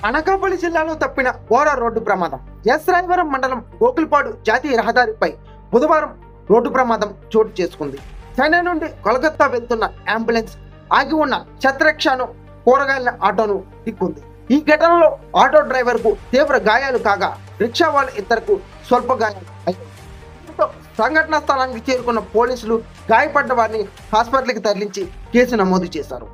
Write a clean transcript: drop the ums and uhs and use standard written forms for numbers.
అనకాపల్లి జిల్లాలో తప్పిన ఘోర రోడ్డు ప్రమాదం. ఎస్ రాయవరం మండలం గోకుల్పాడు జాతీయ రహదారిపై బుధవారం రోడ్డు ప్రమాదం చోటు చేసుకుంది. చెన్నై నుండి కోల్కతా వెళ్తున్న అంబులెన్స్ ఆగి ఉన్న ఛత్రక్షను కూరగాయల ఆటోను ఢీకొంది. ఈ ఘటనలో ఆటో డ్రైవర్ కు తీవ్ర గాయాలు కాగా రిక్షా వాళ్ళ ఇద్దరుకు స్వల్ప గాయాలు అయ్యాయి. సంఘటనా స్థలానికి చేరుకున్న పోలీసులు గాయపడ్డ వారిని హాస్పిటల్కి తరలించి కేసు నమోదు చేశారు.